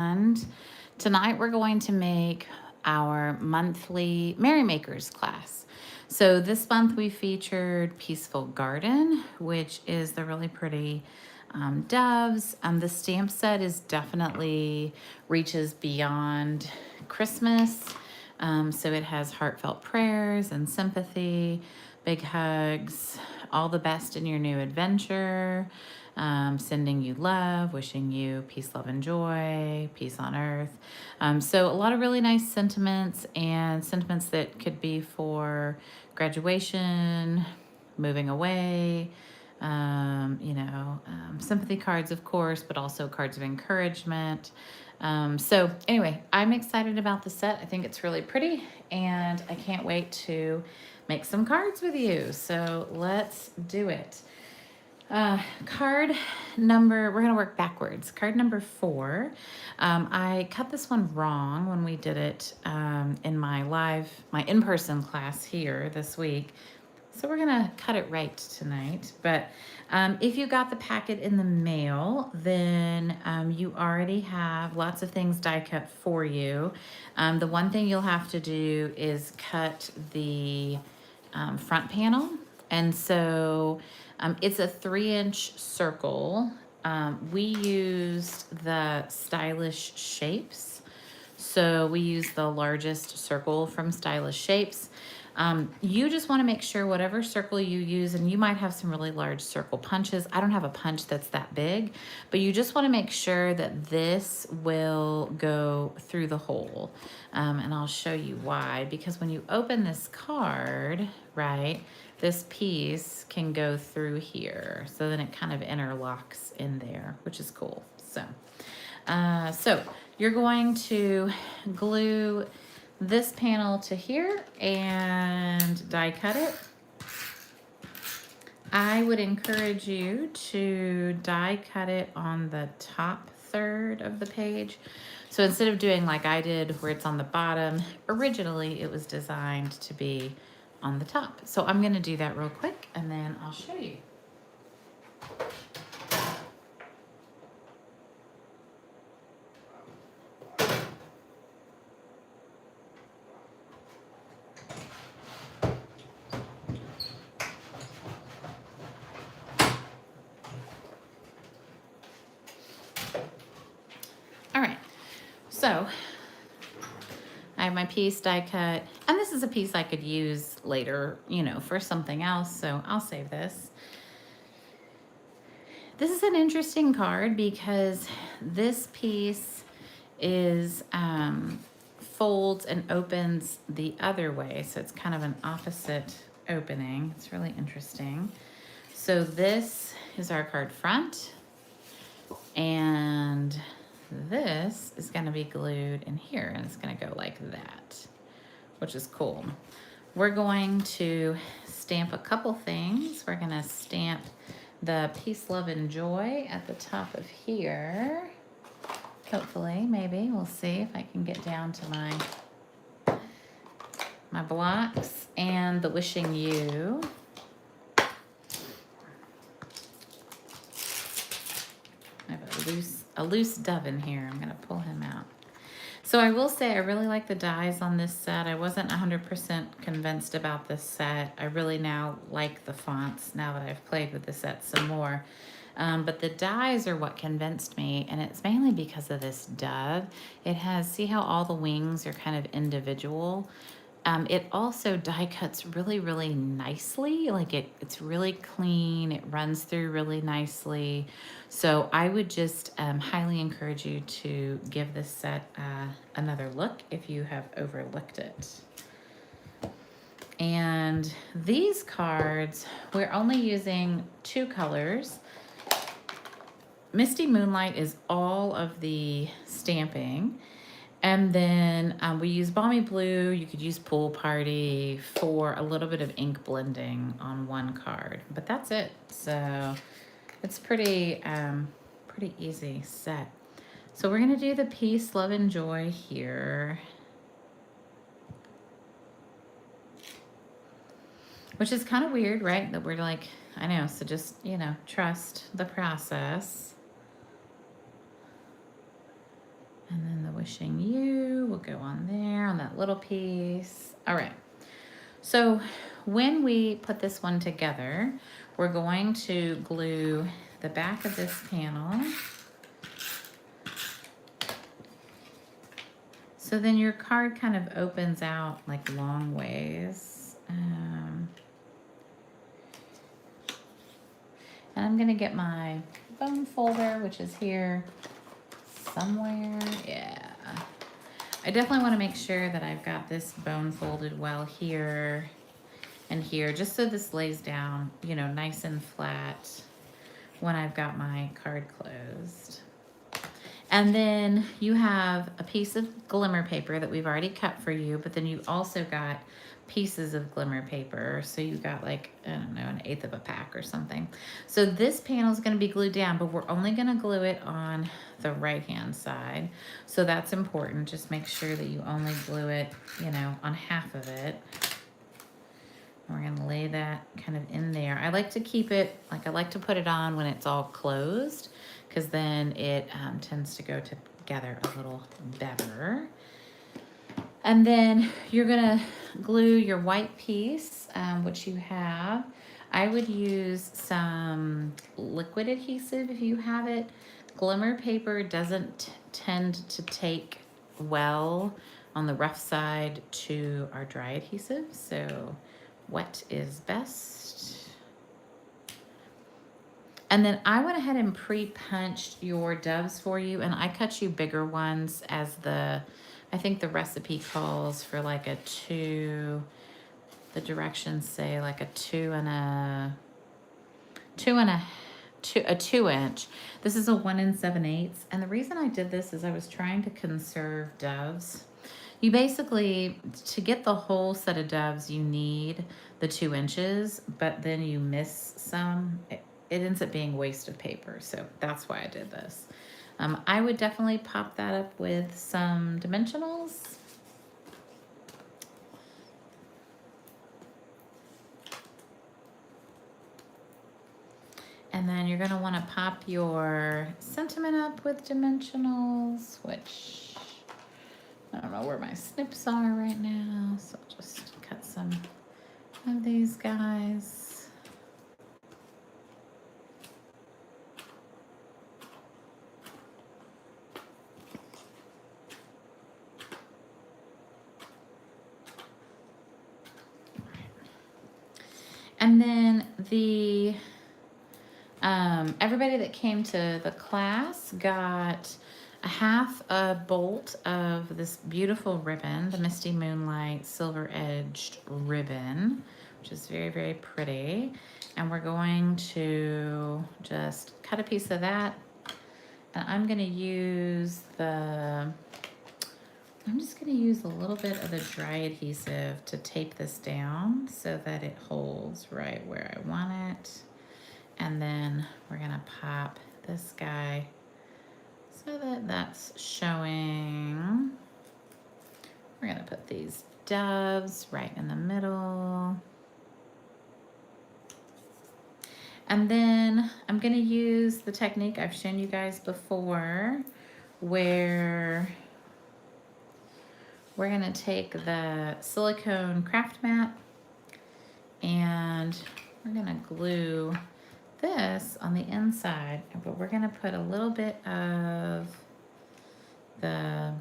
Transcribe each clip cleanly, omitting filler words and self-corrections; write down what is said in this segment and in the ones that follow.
And tonight we're going to make our monthly Merrymakers class. So this month we featured Peaceful Garden, which is the really pretty doves. The stamp set is definitely reaches beyond Christmas. So it has heartfelt prayers and sympathy, big hugs, all the best in your new adventure, sending you love, wishing you peace, love, and joy, peace on earth. So a lot of really nice sentiments and sentiments that could be for graduation, moving away, sympathy cards, of course, but also cards of encouragement. So anyway, I'm excited about the set. I think it's really pretty, and I can't wait to make some cards with you. So let's do it. Card number, we're going to work backwards. Card number 4. I cut this one wrong when we did it in my in-person class here this week. So we're going to cut it right tonight. But if you got the packet in the mail, then you already have lots of things die cut for you. The one thing you'll have to do is cut the front panel. And so it's a 3-inch circle. We used the Stylish Shapes. So we use the largest circle from Stylish Shapes. You just want to make sure whatever circle you use, and you might have some really large circle punches. I don't have a punch that's that big, but you just want to make sure that this will go through the hole. And I'll show you why, because when you open this card, right, this piece can go through here. So then it kind of interlocks in there, which is cool. So you're going to glue this panel to here and die cut it. I would encourage you to die cut it on the top third of the page. So instead of doing like I did where it's on the bottom, originally it was designed to be on the top. So I'm going to do that real quick and then I'll show you. All right, so I have my piece die cut, and this is a piece I could use later, for something else, so I'll save this. This is an interesting card because this piece is folds and opens the other way, so it's kind of an opposite opening. It's really interesting. So this is our card front, and this is going to be glued in here, and it's going to go like that, which is cool. We're going to stamp a couple things. We're going to stamp the peace, love, and joy at the top of here. Hopefully, maybe. We'll see if I can get down to my blocks. And the wishing you. I have a loose dove in here. I'm going to pull him out. So I will say I really like the dies on this set. I wasn't 100% convinced about this set. I really now like the fonts now that I've played with the set some more. But the dies are what convinced me, and it's mainly because of this dove. It has, see how all the wings are kind of individual? It also die cuts really, really nicely. Like it's really clean. It runs through really nicely. So I would just highly encourage you to give this set another look if you have overlooked it. And these cards, we're only using 2 colors. Misty Moonlight is all of the stamping. And then we use Balmy Blue. You could use Pool Party for a little bit of ink blending on one card. But that's it. So it's pretty easy set. So we're going to do the peace, love, and joy here. Which is kind of weird, right? That we're like, I know. So just, trust the process. wishing you will go on there on that little piece. All right. So when we put this one together, we're going to glue the back of this panel. So then your card kind of opens out like long ways. And I'm gonna get my bone folder, which is here somewhere. Yeah. I definitely want to make sure that I've got this bone folded well here and here, just so this lays down, you know, nice and flat when I've got my card closed. And then you have a piece of glimmer paper that we've already cut for you, but then you also got pieces of glimmer paper. So you got like, I don't know, 1/8 of a pack or something. So this panel is going to be glued down, but we're only going to glue it on the right-hand side. So that's important. Just make sure that you only glue it, you know, on half of it. And we're going to lay that kind of in there. I like to keep it, like I like to put it on when it's all closed, because then it tends to go together a little better. And then you're gonna glue your white piece, which you have. I would use some liquid adhesive if you have it. Glimmer paper doesn't tend to take well on the rough side to our dry adhesive, so wet is best. And then I went ahead and pre-punched your doves for you, and I cut you bigger ones as I think the recipe calls for like a 2, the directions say like a 2 inch. This is a 1 7/8. And the reason I did this is I was trying to conserve doves. You basically, to get the whole set of doves, you need the 2 inches, but then you miss some. It ends up being waste of paper, so that's why I did this. I would definitely pop that up with some dimensionals. And then you're going to want to pop your sentiment up with dimensionals, which I don't know where my snips are right now, so I'll just cut some of these guys. And then the everybody that came to the class got a half a bolt of this beautiful ribbon, the Misty Moonlight Silver Edged ribbon, which is very, very pretty. And we're going to just cut a piece of that. And I'm just gonna use a little bit of the dry adhesive to tape this down so that it holds right where I want it. And then we're gonna pop this guy so that that's showing. We're gonna put these doves right in the middle. And then I'm gonna use the technique I've shown you guys before, where we're gonna take the silicone craft mat and we're gonna glue this on the inside, but we're gonna put a little bit of the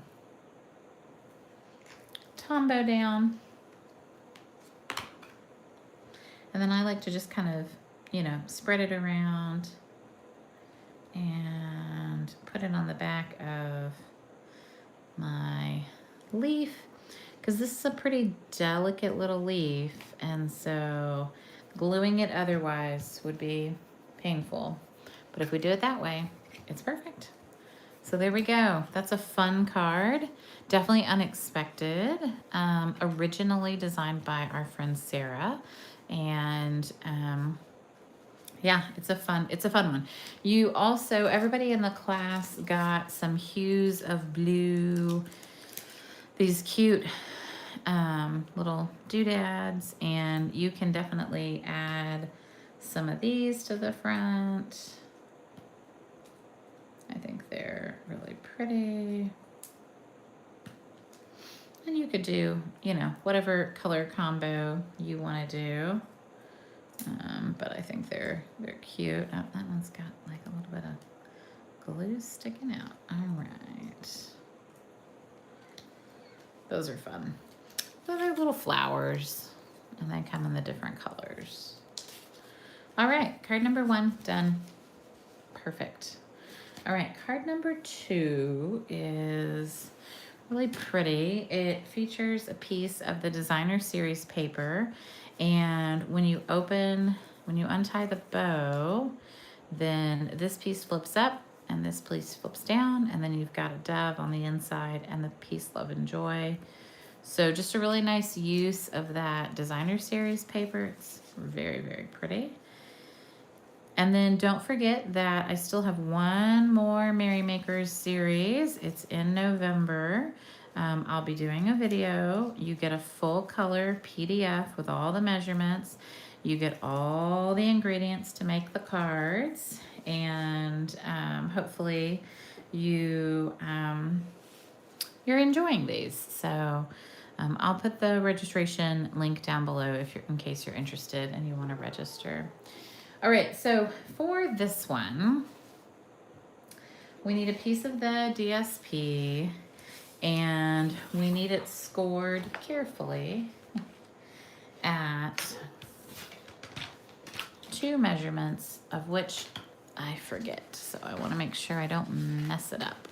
Tombow down. And then I like to just kind of, you know, spread it around and put it on the back of my leaf, because this is a pretty delicate little leaf, and so gluing it otherwise would be painful. But if we do it that way, it's perfect. So there we go. That's a fun card. Definitely unexpected. Originally designed by our friend Sarah. And yeah, it's a fun one. You also, everybody in the class got some hues of blue, these cute little doodads, and you can definitely add some of these to the front. I think they're really pretty. could do, you know, whatever color combo you want to do. But I think they're cute. Oh, that one's got like a little bit of glue sticking out. All right. Those are fun. So they're little flowers and they come in the different colors. All right, card number 1 done. Perfect. All right, card number 2 is really pretty. It features a piece of the designer series paper, and when you untie the bow, then this piece flips up and this piece flips down, and then you've got a dove on the inside and the piece Love and Joy. So just a really nice use of that designer series paper. It's very, very pretty. And then don't forget that I still have one more Merry Makers series. It's in November. I'll be doing a video. You get a full color PDF with all the measurements. You get all the ingredients to make the cards. And hopefully you're enjoying these. So I'll put the registration link down below in case you're interested and you want to register. All right, so for this one, we need a piece of the DSP and we need it scored carefully at 2 measurements of which I forget. So I want to make sure I don't mess it up.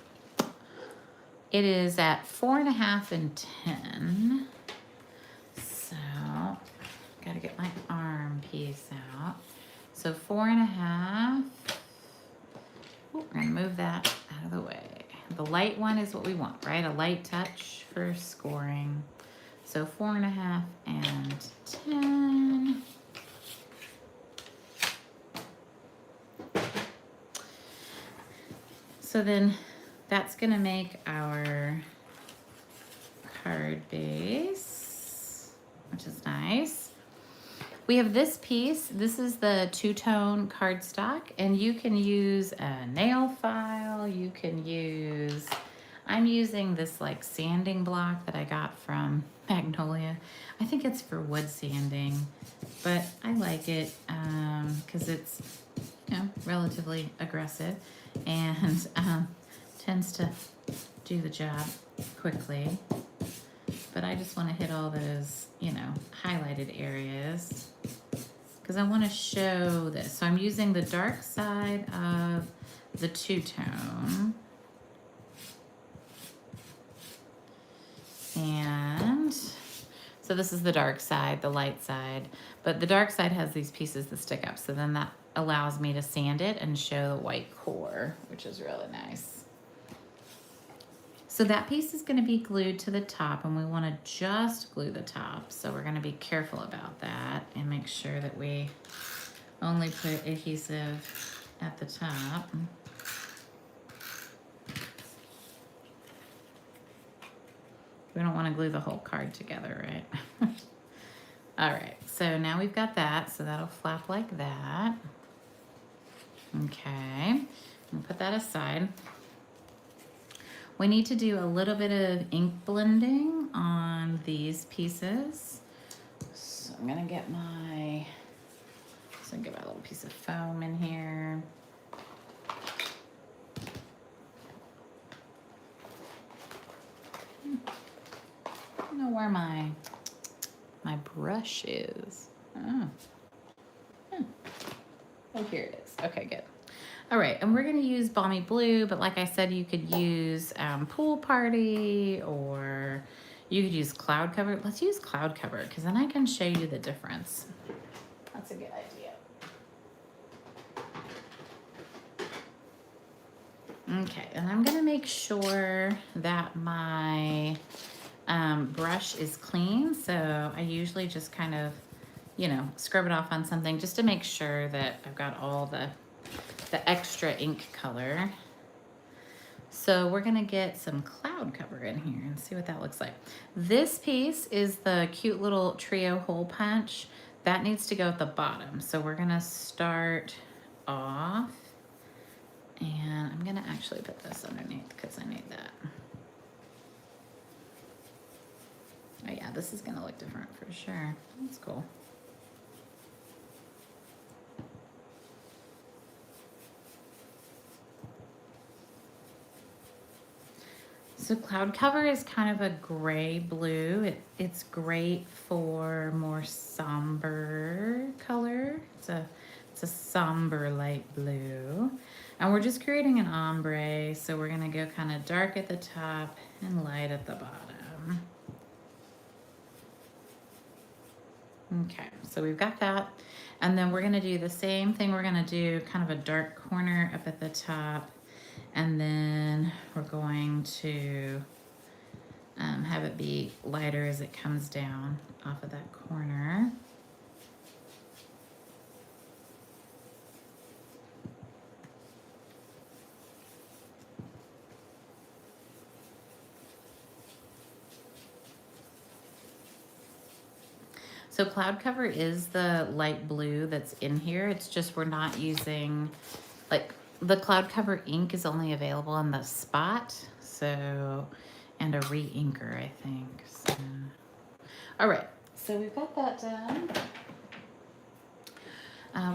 It is at 4.5 and 10. So gotta get my arm piece out. So 4.5. Ooh, we're gonna move that out of the way. The light one is what we want, right? A light touch for scoring. So 4.5 and 10. So then that's gonna make our card base, which is nice. We have this piece. This is the 2-tone cardstock, and you can use a nail file. You can use, I'm using this like sanding block that I got from Magnolia. I think it's for wood sanding, but I like it because it's, you know, relatively aggressive and tends to do the job quickly. But I just want to hit all those, you know, highlighted areas because I want to show this. So I'm using the dark side of the 2-tone. And so this is the dark side, the light side, but the dark side has these pieces that stick up. So then that allows me to sand it and show the white core, which is really nice. So that piece is going to be glued to the top, and we want to just glue the top. So we're going to be careful about that and make sure that we only put adhesive at the top. We don't want to glue the whole card together, right? All right, so now we've got that, so that'll flap like that. Okay, I'll put that aside. We need to do a little bit of ink blending on these pieces. So I'm gonna get my little piece of foam in here. I don't know where my brush is. Oh, here it is. Okay, good. All right, and we're gonna use Balmy Blue, but like I said, you could use Pool Party, or you could use Cloud Cover. Let's use Cloud Cover, because then I can show you the difference. That's a good idea. Okay, and I'm gonna make sure that my brush is clean. So I usually just kind of, you know, scrub it off on something just to make sure that I've got all the extra ink color. So we're gonna get some Cloud Cover in here and see what that looks like. This piece is the cute little trio hole punch. That needs to go at the bottom. So we're gonna start off, and I'm gonna actually put this underneath because I need that. this is gonna look different for sure. That's cool. So cloud cover is kind of a gray blue. It's great for more somber color. It's a somber light blue. And we're just creating an ombre, so we're gonna go kind of dark at the top and light at the bottom. Okay, so we've got that. And then we're gonna do the same thing. We're gonna do kind of a dark corner up at the top. And then we're going to have it be lighter as it comes down off of that corner. So cloud cover is the light blue that's in here. It's just we're not using, like, the cloud cover ink is only available in the spot, so, and a re-inker, I think. So, all right, so we've got that done.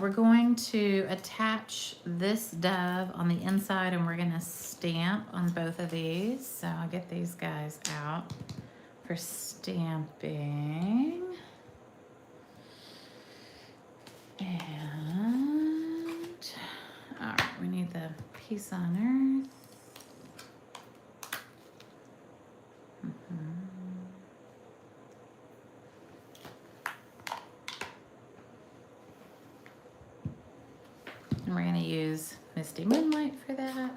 We're going to attach this dove on the inside, and we're gonna stamp on both of these. So I'll get these guys out for stamping. And, all right, we need the peace on earth. And we're gonna use Misty Moonlight for that.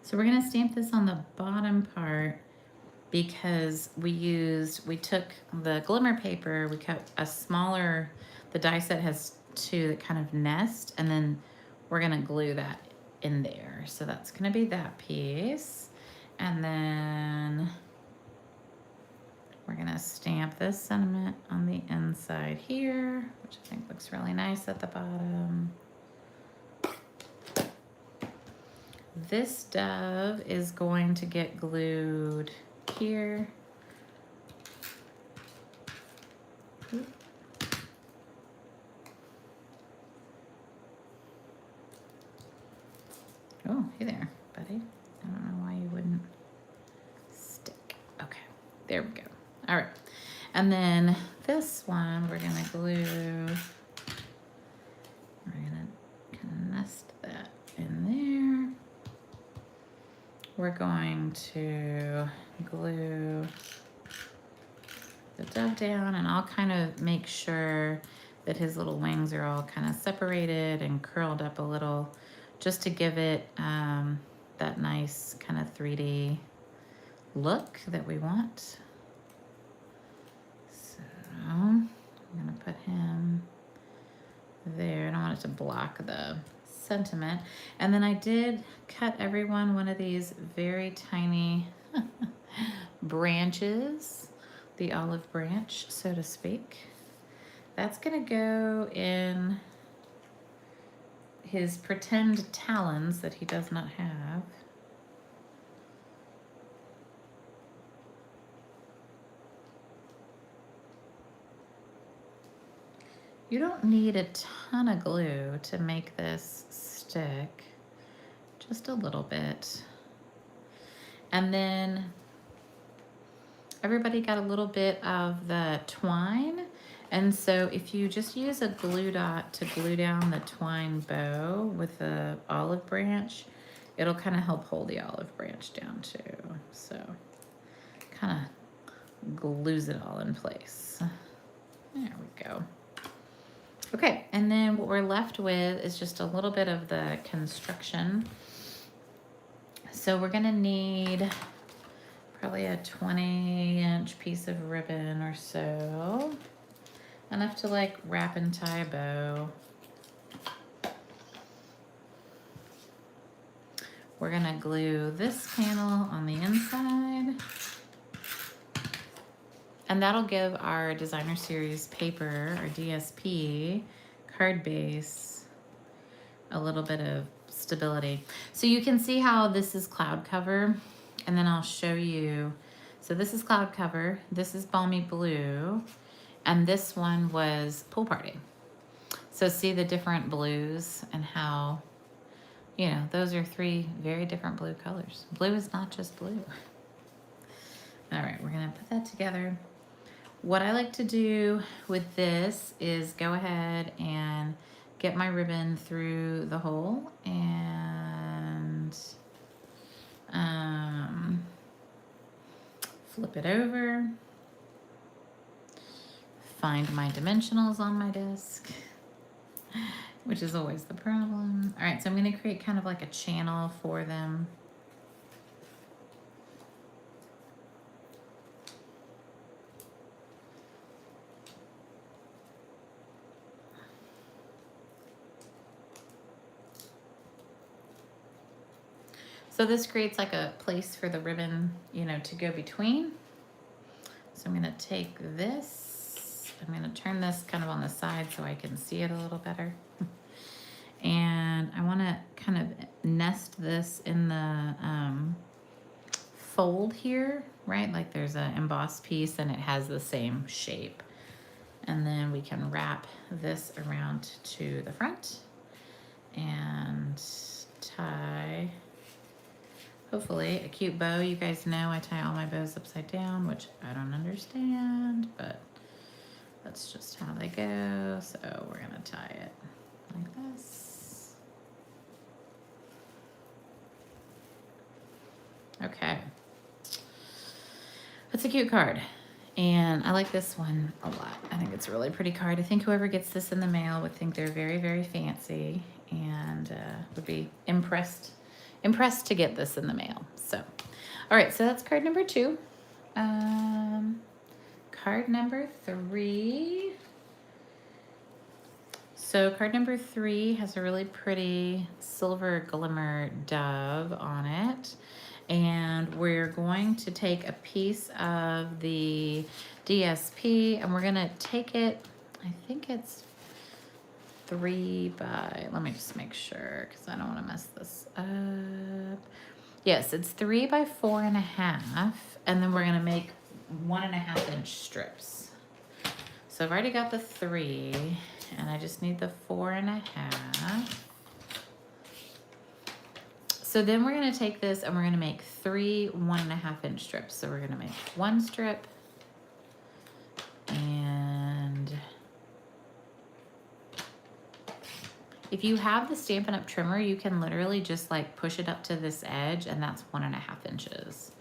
So we're gonna stamp this on the bottom part because we took the glimmer paper, we cut a smaller, the die set has two that kind of nest, and then we're gonna glue that in there. So that's gonna be that piece. And then we're gonna stamp this sentiment on the inside here, which I think looks really nice at the bottom. This dove is going to get glued here. Oh, hey there, buddy. I don't know why you wouldn't stick. Okay, there we go. All right, and then this one we're gonna glue. We're gonna kind of nest that in there. We're going to glue the dove down, and I'll kind of make sure that his little wings are all kind of separated and curled up a little, just to give it that nice kind of 3D look that we want. So I'm gonna put him there. I don't want it to block the sentiment. And then I did cut everyone one of these very tiny branches, the olive branch, so to speak. That's gonna go in his pretend talons that he does not have. You don't need a ton of glue to make this stick, just a little bit. And then everybody got a little bit of the twine. And so if you just use a glue dot to glue down the twine bow with the olive branch, it'll kind of help hold the olive branch down too. So kind of glues it all in place. There we go. Okay, and then what we're left with is just a little bit of the construction. So we're gonna need probably a 20-inch piece of ribbon or so. Enough to like wrap and tie a bow. We're gonna glue this panel on the inside. And that'll give our designer series paper, our DSP card base, a little bit of stability. So you can see how this is cloud cover, and then I'll show you. So this is cloud cover, this is balmy blue, and this one was pool party. So see the different blues and how, you know, those are three very different blue colors. Blue is not just blue. All right, we're gonna put that together. What I like to do with this is go ahead and get my ribbon through the hole and flip it over, find my dimensionals on my disc, which is always the problem. All right, so I'm gonna create kind of like a channel for them. So this creates like a place for the ribbon, you know, to go between. So I'm gonna take this, I'm gonna turn this kind of on the side so I can see it a little better. And I wanna kind of nest this in the fold here, right? Like there's an embossed piece and it has the same shape. And then we can wrap this around to the front and tie, hopefully, a cute bow. You guys know I tie all my bows upside down, which I don't understand, but that's just how they go. So we're gonna tie it like this. Okay. That's a cute card. And I like this one a lot. I think it's a really pretty card. I think whoever gets this in the mail would think they're very, very fancy and would be impressed to get this in the mail. So, all right, so that's card number 2. Card number 3. So card number 3 has a really pretty silver glimmer dove on it. And we're going to take a piece of the DSP and we're gonna take it, I think it's 3 by, let me just make sure because I don't want to mess this up. Yes, it's 3 by 4.5, and then we're gonna make 1.5 inch strips. So I've already got the 3, and I just need the 4.5. So then we're gonna take this and we're gonna make 3 1.5 inch strips. So we're gonna make 1 strip and if you have the Stampin' Up! Trimmer, you can literally just like push it up to this edge and that's 1.5 inches.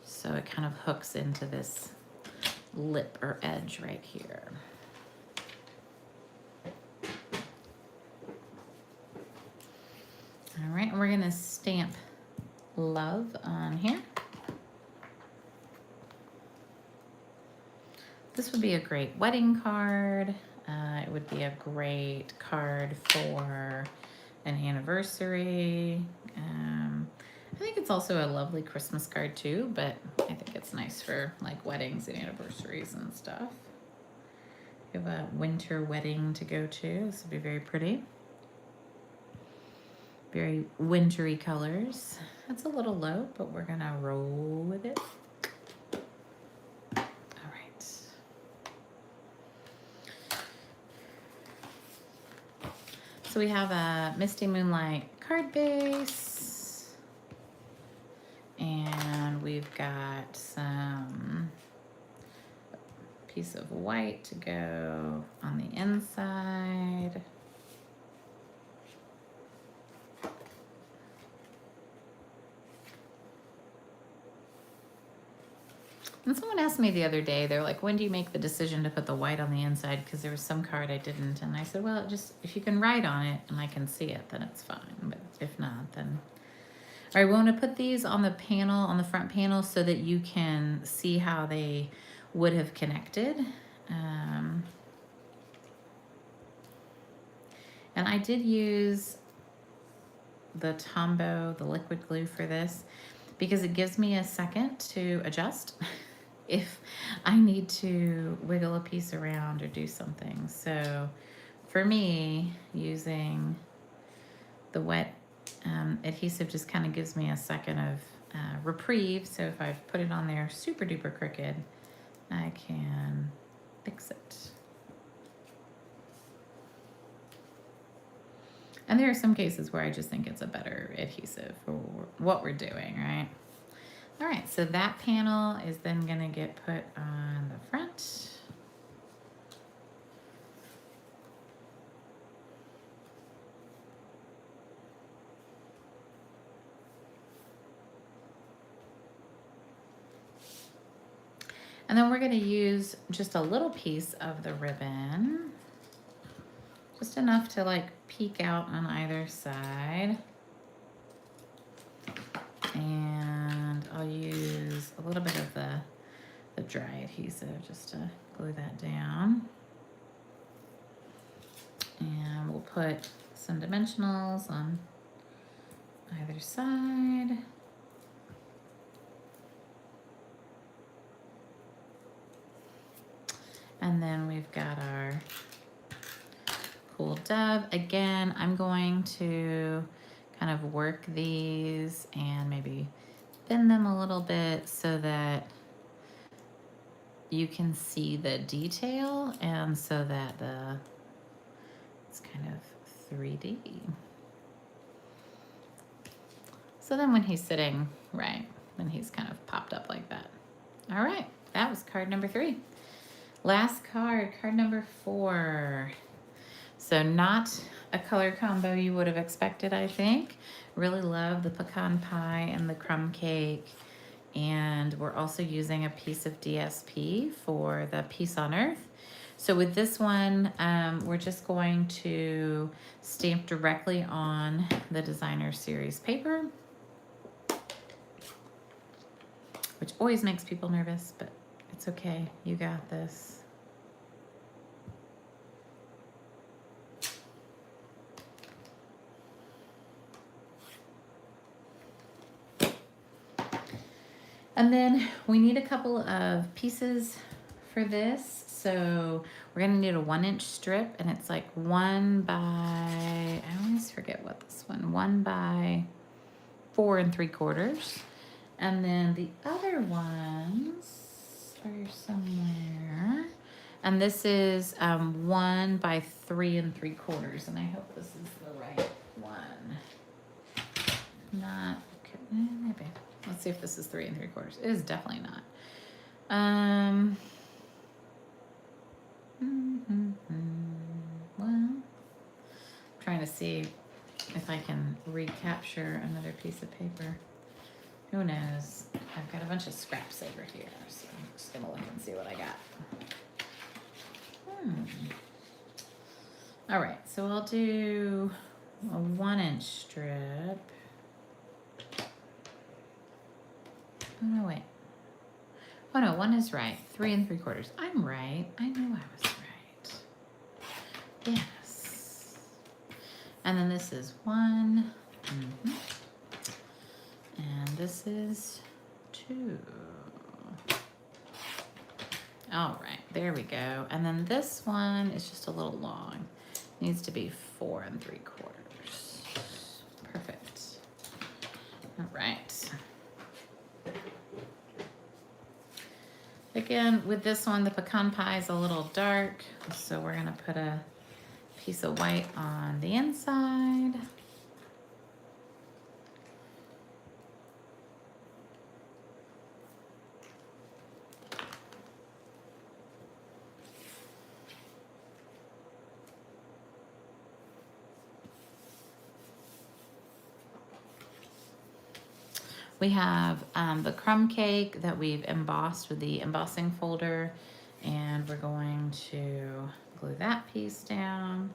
So it kind of hooks into this lip or edge right here. All right, and we're gonna stamp love on here. This would be a great wedding card. It would be a great card for an anniversary. I think it's also a lovely Christmas card too, but I think it's nice for like weddings and anniversaries and stuff. You have a winter wedding to go to. This would be very pretty. Very wintry colors. That's a little low, but we're gonna roll with it. All right. So we have a Misty Moonlight card base. And we've got some piece of white to go on the inside. And someone asked me the other day, they're like, when do you make the decision to put the white on the inside? Because there was some card I didn't. And I said, well, just if you can write on it and I can see it, then it's fine. But if not, then... All right, we want to put these on the panel, on the front panel, so that you can see how they would have connected. And I did use the Tombow, the liquid glue for this, because it gives me a second to adjust if I need to wiggle a piece around or do something. So for me, using the wet Adhesive just kind of gives me a second of reprieve. So if I've put it on there super duper crooked, I can fix it. And there are some cases where I just think it's a better adhesive for what we're doing, right? All right, so that panel is then gonna get put on the front. And then we're gonna use just a little piece of the ribbon, just enough to like peek out on either side. And I'll use a little bit of the dry adhesive just to glue that down. And we'll put some dimensionals on either side. And then we've got our cool dove. Again, I'm going to kind of work these and maybe bend them a little bit so that you can see the detail and so that it's kind of 3D. So then when he's sitting, right, then he's kind of popped up like that. All right, that was card number 3. Last card, card number 4. So not a color combo you would have expected, I think. Really love the pecan pie and the crumb cake. And we're also using a piece of DSP for the Peace on Earth. So with this one, we're just going to stamp directly on the designer series paper, which always makes people nervous, but it's okay, you got this. And then we need a couple of pieces for this. So we're gonna need a 1-inch strip, and it's like 1 by, I always forget what this one, 1 by 4 3/4. And then the other ones are somewhere. And this is 1 by 3 3/4. And I hope this is the right one. Not, maybe. Let's see if this is 3 3/4. It is definitely not. Well, I'm trying to see if I can recapture another piece of paper. Who knows? I've got a bunch of scraps over here, so I'm just gonna look and see what I got. All right, so I'll do a 1-inch strip. Oh no, wait. Oh no, 1 is right. 3 3/4. I'm right. I knew I was right. Yes. And then this is 1. And this is 2. All right, there we go. And then this one is just a little long. Needs to be 4 3/4. Perfect. All right. Again, with this one, the pecan pie is a little dark, so we're gonna put a piece of white on the inside. We have the crumb cake that we've embossed with the embossing folder, and we're going to glue that piece down.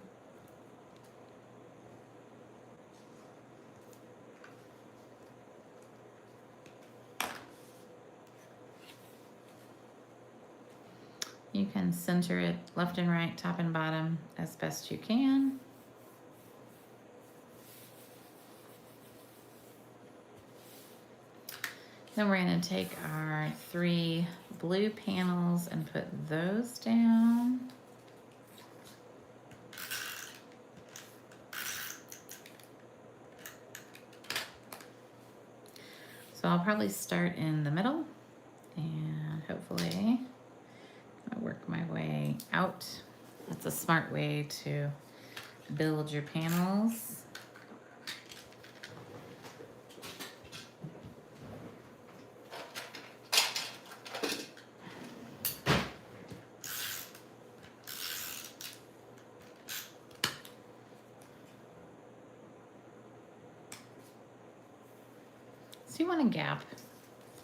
You can center it left and right, top and bottom as best you can. Then we're going to take our 3 blue panels and put those down. So I'll probably start in the middle and hopefully I'll work my way out. That's a smart way to build your panels. So you want a gap,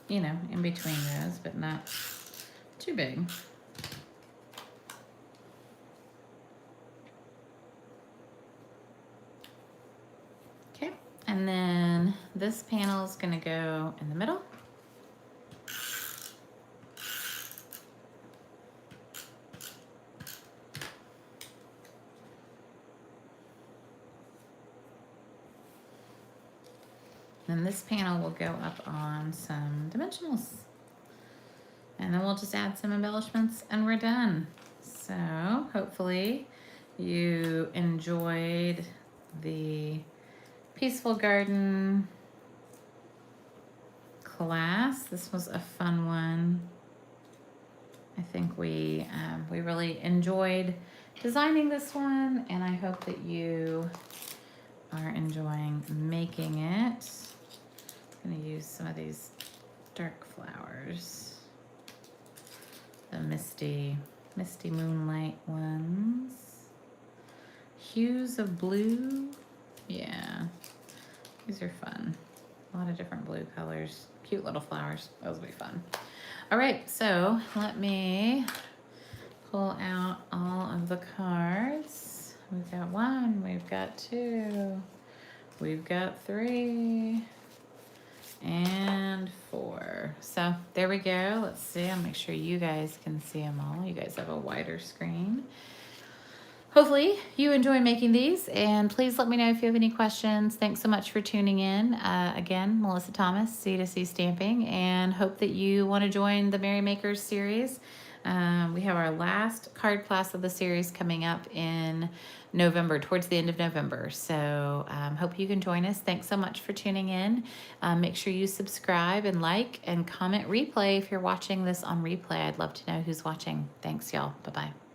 you know, in between those, but not too big. Okay, and then this panel is gonna go in the middle. Then this panel will go up on some dimensionals. And then we'll just add some embellishments and we're done. So hopefully you enjoyed the Peaceful Garden class. This was a fun one. I think we really enjoyed designing this one, and I hope that you are enjoying making it. I'm gonna use some of these dark flowers, the misty moonlight ones. Hues of blue, yeah, these are fun. A lot of different blue colors, cute little flowers. Those will be fun. All right, so let me pull out all of the cards. We've got 1, we've got 2, we've got 3, and 4. So there we go. Let's see. I'll make sure you guys can see them all. You guys have a wider screen. Hopefully you enjoy making these, and please let me know if you have any questions. Thanks so much for tuning in. Again, Melissa Thomas, C2C Stamping, and hope that you want to join the Merry Makers series. We have our last card class of the series coming up in November, towards the end of November. So hope you can join us. Thanks so much for tuning in. Make sure you subscribe and like and comment replay if you're watching this on replay. I'd love to know who's watching. Thanks, y'all. Bye-bye.